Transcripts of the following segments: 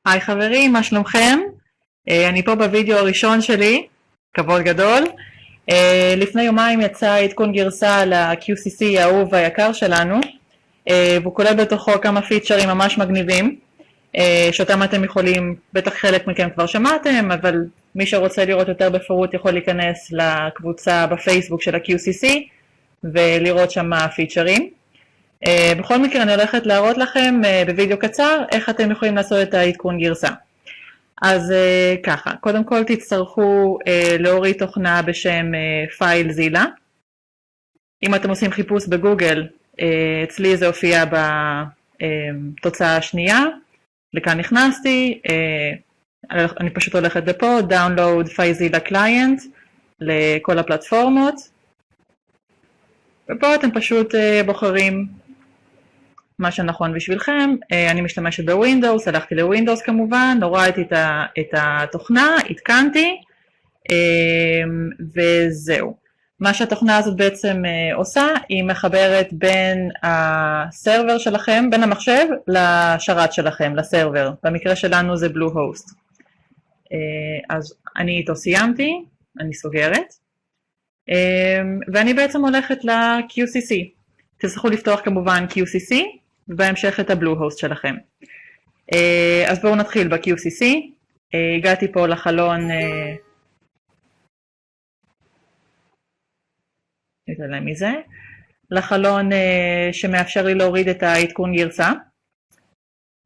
היי חברים, מה שלומכם? אני פה בווידאו הראשון שלי, כבוד גדול. לפני יומיים יצא עדכון גרסה ל-QCC האהוב והיקר שלנו, והוא כולל בתוכו כמה פיצ'רים ממש מגניבים, שאותם אתם יכולים, בטח חלק מכם כבר שמעתם, אבל מי שרוצה לראות יותר בפירוט יכול להיכנס לקבוצה בפייסבוק של ה-QCC ולראות שם מה הפיצ'רים. בכל מקרה אני הולכת להראות לכם בווידאו קצר איך אתם יכולים לעשות את העדכון גרסה. אז ככה, קודם כל תצטרכו להוריד תוכנה בשם פייל זילה. אם אתם עושים חיפוש בגוגל, אצלי זה הופיע בתוצאה השנייה, לכאן נכנסתי, אני פשוט הולכת לפה, Download FileZilla Client לכל הפלטפורמות, ופה אתם פשוט בוחרים מה שנכון בשבילכם. אני משתמשת בווינדוס, הלכתי לווינדוס כמובן, הורדתי את התוכנה, התקנתי, וזהו. מה שהתוכנה הזאת בעצם עושה, היא מחברת בין הסרבר שלכם, בין המחשב לשרת שלכם, לסרבר. במקרה שלנו זה בלו-הוסט. אז אני איתו סיימתי, אני סוגרת, ואני בעצם הולכת ל-QCC. תצטרכו לפתוח כמובן QCC, ובהמשך את הבלו-הוסט שלכם. אז בואו נתחיל ב-QCC. הגעתי פה לחלון, נתעלם מזה, לחלון שמאפשר לי להוריד את העדכון גרסה,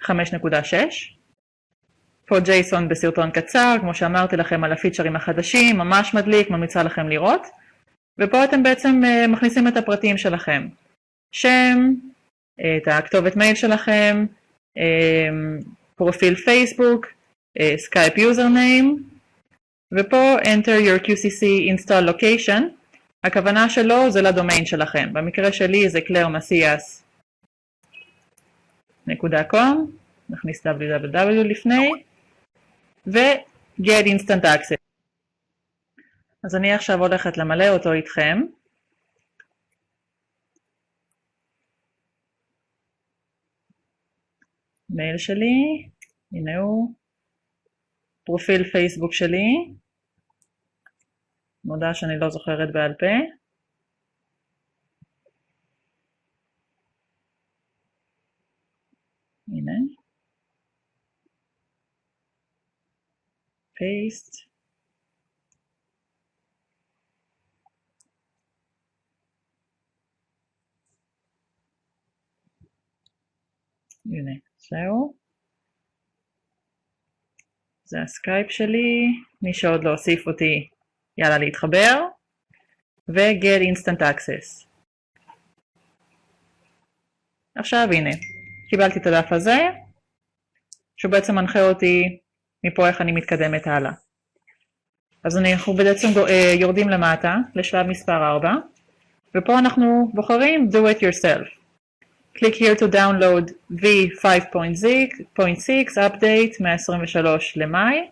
5.6. פה JSON בסרטון קצר, כמו שאמרתי לכם על הפיצ'רים החדשים, ממש מדליק, ממליצה לכם לראות. ופה אתם בעצם מכניסים את הפרטים שלכם. שם, את הכתובת מייל שלכם, פרופיל פייסבוק, סקייפ username, ופה enter your QCC install location. הכוונה שלו זה לדומיין שלכם. במקרה שלי זה clairemacias.com, נכניס www לפני, ו-get instant access. אז אני עכשיו הולכת למלא אותו איתכם. מייל שלי, הנה הוא, פרופיל פייסבוק שלי, מודה שאני לא זוכרת בעל פה, הנה, פייסט, הנה, זהו. זה הסקייפ שלי, מי שעוד לא הוסיף אותי, יאללה להתחבר, ו-get instant access. עכשיו הנה, קיבלתי את הדף הזה, שהוא בעצם מנחה אותי מפה איך אני מתקדמת הלאה. אז אנחנו בעצם יורדים למטה, לשלב מספר 4, ופה אנחנו בוחרים do it yourself. Click here to download v5.6 update 123 למאי.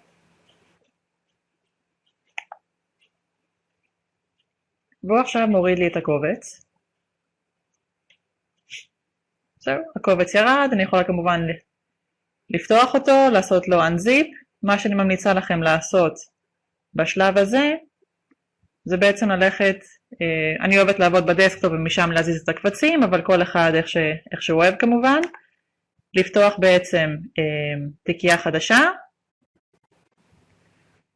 והוא עכשיו מוריד לי את הקובץ. זהו, הקובץ ירד, אני יכולה כמובן לפתוח אותו, לעשות לו unzip. מה שאני ממליצה לכם לעשות בשלב הזה, זה בעצם ללכת, אני אוהבת לעבוד בדסקטופ ומשם להזיז את הקבצים, אבל כל אחד איך שהוא אוהב כמובן. לפתוח בעצם תיקייה חדשה,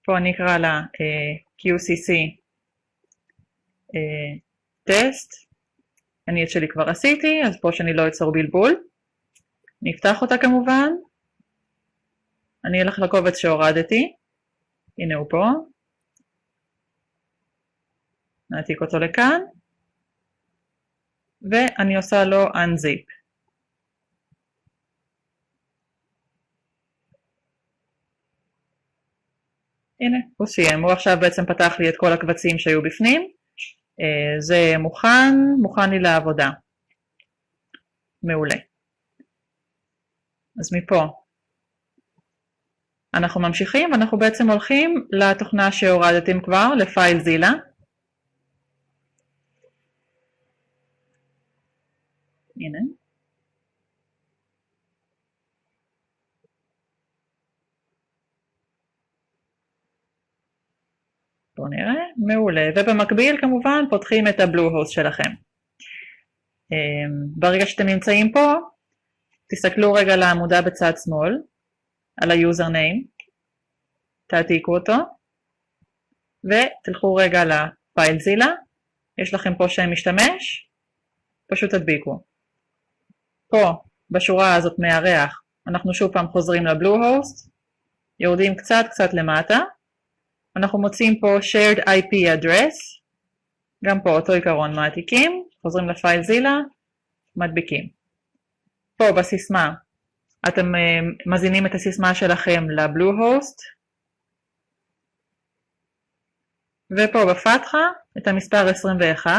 פה אני אקרא לה QCC טסט, אני את שלי כבר עשיתי, אז פה שאני לא אצור בלבול. נפתח אותה כמובן, אני אלך לקובץ שהורדתי, הנה הוא פה, נעתיק אותו לכאן, ואני עושה לו unzip. הנה, הוא סיים, הוא עכשיו בעצם פתח לי את כל הקבצים שהיו בפנים, זה מוכן לי לעבודה. מעולה. אז מפה אנחנו ממשיכים, ואנחנו בעצם הולכים לתוכנה שהורדתם כבר, לפייל זילה. הנה. בואו נראה, מעולה, ובמקביל כמובן פותחים את הבלו-הוסט שלכם. ברגע שאתם נמצאים פה, תסתכלו רגע על העמודה בצד שמאל, על ה-username, תעתיקו אותו, ותלכו רגע לפייל-זילה, יש לכם פה שם משתמש, פשוט תדביקו. פה, בשורה הזאת מהריח, אנחנו שוב פעם חוזרים לבלו-הוסט, יורדים קצת למטה, אנחנו מוצאים פה shared IP address, גם פה אותו עיקרון מעתיקים, חוזרים לפייל-זילה, מדביקים. פה בסיסמה, אתם מזינים את הסיסמה שלכם לבלו-הוסט, ופה בפתחה את המספר 21,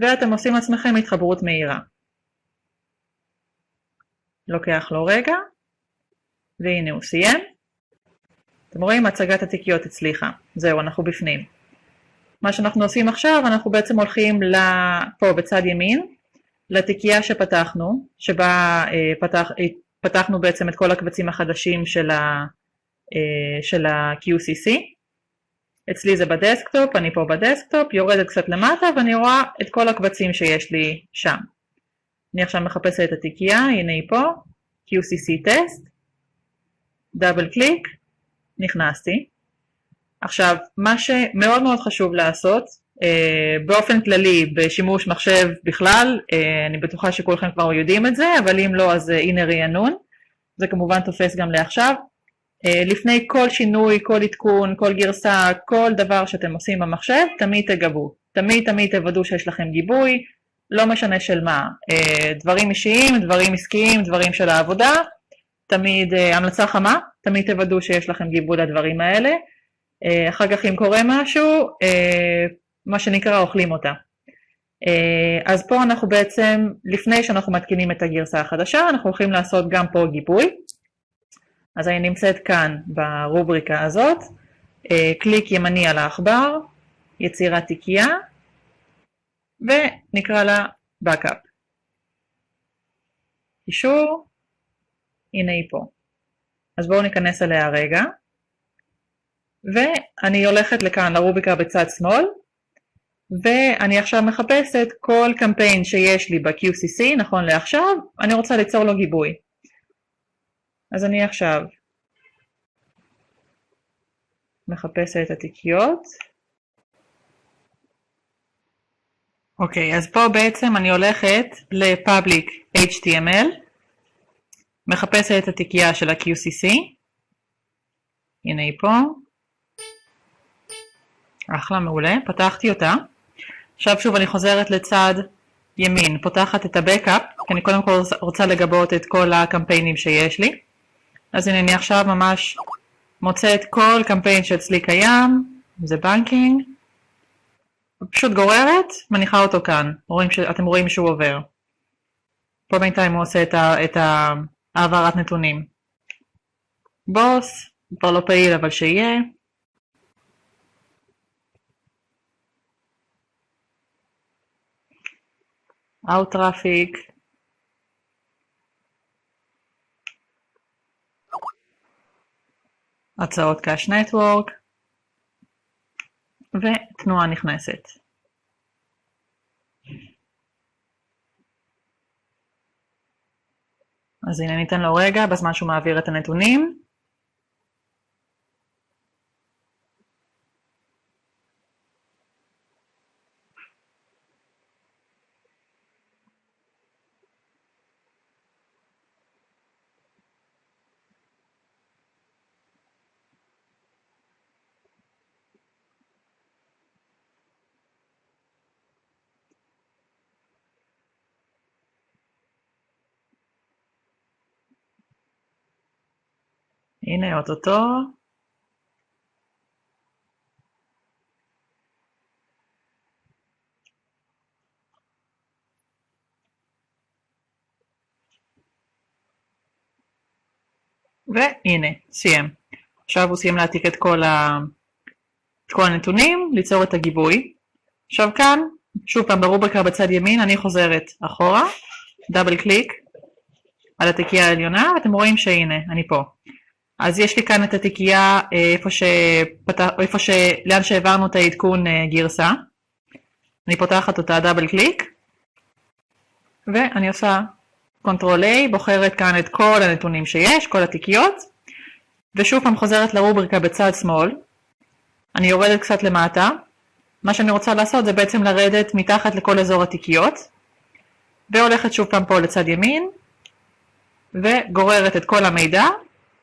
ואתם עושים עצמכם התחברות מהירה. לוקח לו רגע, והנה הוא סיים. אתם רואים, הצגת התיקיות הצליחה. זהו, אנחנו בפנים. מה שאנחנו עושים עכשיו, אנחנו בעצם הולכים פה בצד ימין, לתיקייה שפתחנו, שבה פתחנו בעצם את כל הקבצים החדשים של ה-QCC. אצלי זה בדסקטופ, אני פה בדסקטופ, יורדת קצת למטה ואני רואה את כל הקבצים שיש לי שם. אני עכשיו מחפשת את התיקייה, הנה היא פה, QCC טסט, דאבל קליק, נכנסתי. עכשיו, מה שמאוד מאוד חשוב לעשות, באופן כללי, בשימוש מחשב בכלל, אני בטוחה שכולכם כבר יודעים את זה, אבל אם לא, אז הנה רענון, זה כמובן תופס גם לעכשיו. לפני כל שינוי, כל עדכון, כל גרסה, כל דבר שאתם עושים במחשב, תמיד תגבו. תמיד תוודאו שיש לכם גיבוי, לא משנה של מה. דברים אישיים, דברים עסקיים, דברים של העבודה, תמיד המלצה חמה, תמיד תוודאו שיש לכם גיבוי לדברים האלה. אחר כך אם קורה משהו, מה שנקרא אוכלים אותה. אז פה אנחנו בעצם, לפני שאנחנו מתקינים את הגרסה החדשה, אנחנו הולכים לעשות גם פה גיבוי. אז אני נמצאת כאן ברובריקה הזאת, קליק ימני על העכבר, יצירת תיקייה, ונקרא לה Backup. קישור, הנה היא פה. אז בואו ניכנס אליה רגע, ואני הולכת לכאן לרובריקה בצד שמאל, ואני עכשיו מחפשת כל קמפיין שיש לי ב-QCC, נכון לעכשיו, אני רוצה ליצור לו גיבוי. אז אני עכשיו מחפשת את התיקיות. אוקיי, אז פה בעצם אני הולכת ל-Public HTML, מחפשת את התיקייה של ה-QCC, הנה היא פה, אחלה, מעולה, פתחתי אותה. עכשיו שוב אני חוזרת לצד ימין, פותחת את ה-Backup, כי אני קודם כל רוצה לגבות את כל הקמפיינים שיש לי. אז הנה אני עכשיו ממש מוצאת כל קמפיין שאצלי קיים, זה בנקינג, פשוט גוררת, מניחה אותו כאן, אתם רואים שהוא עובר. פה בינתיים הוא עושה את העברת נתונים. בוס, כבר לא פעיל אבל שיהיה. Out traffic. הצעות קאש נטוורק. ותנועה נכנסת. אז הנה ניתן לו רגע בזמן שהוא מעביר את הנתונים. הנה אוטוטו. והנה, סיים. עכשיו הוא סיים להעתיק את כל הנתונים, ליצור את הגיבוי. עכשיו כאן, שוב פעם ברובריקה בצד ימין, אני חוזרת אחורה, דאבל קליק על התיקייה העליונה, ואתם רואים שהנה, אני פה. אז יש לי כאן את התיקייה לאן שהעברנו את העדכון גרסה. אני פותחת אותה דאבל קליק, ואני עושה קונטרול A, בוחרת כאן את כל הנתונים שיש, כל התיקיות, ושוב פעם חוזרת לרובריקה בצד שמאל. אני יורדת קצת למטה. מה שאני רוצה לעשות זה בעצם לרדת מתחת לכל אזור התיקיות, והולכת שוב פעם פה לצד ימין, וגוררת את כל המידע,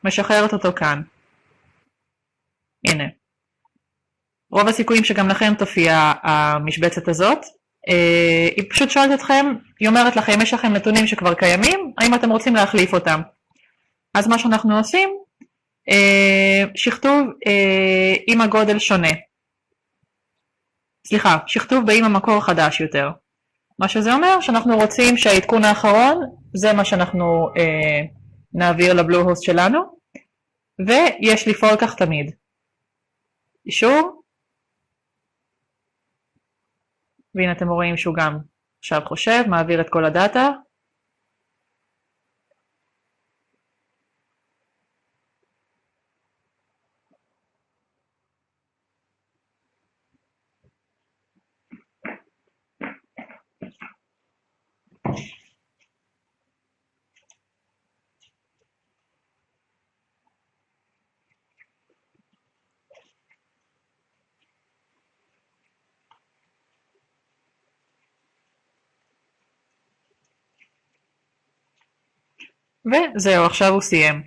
משחררת אותו כאן. הנה. רוב הסיכויים שגם לכם תופיע המשבצת הזאת. היא פשוט שואלת אתכם, היא אומרת לכם, יש לכם נתונים שכבר קיימים, האם אתם רוצים להחליף אותם? אז מה שאנחנו עושים, שכתוב עם הגודל שונה. סליחה, שכתוב באם המקור חדש יותר. מה שזה אומר שאנחנו רוצים שהעדכון האחרון, זה מה שאנחנו נעביר לבלו-הוסט שלנו, ויש לפעול כך תמיד. אישור. והנה אתם רואים שהוא גם עכשיו חושב, מעביר את כל הדאטה. וזהו, עכשיו הוא סיים.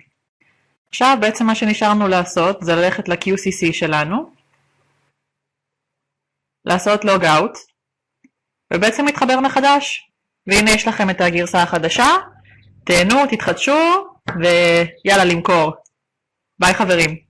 עכשיו בעצם מה שנשארנו לעשות זה ללכת ל-QCC שלנו, לעשות לוג אאוט, ובעצם להתחבר מחדש. והנה יש לכם את הגרסה החדשה, תהנו, תתחדשו, ויאללה למכור. ביי חברים.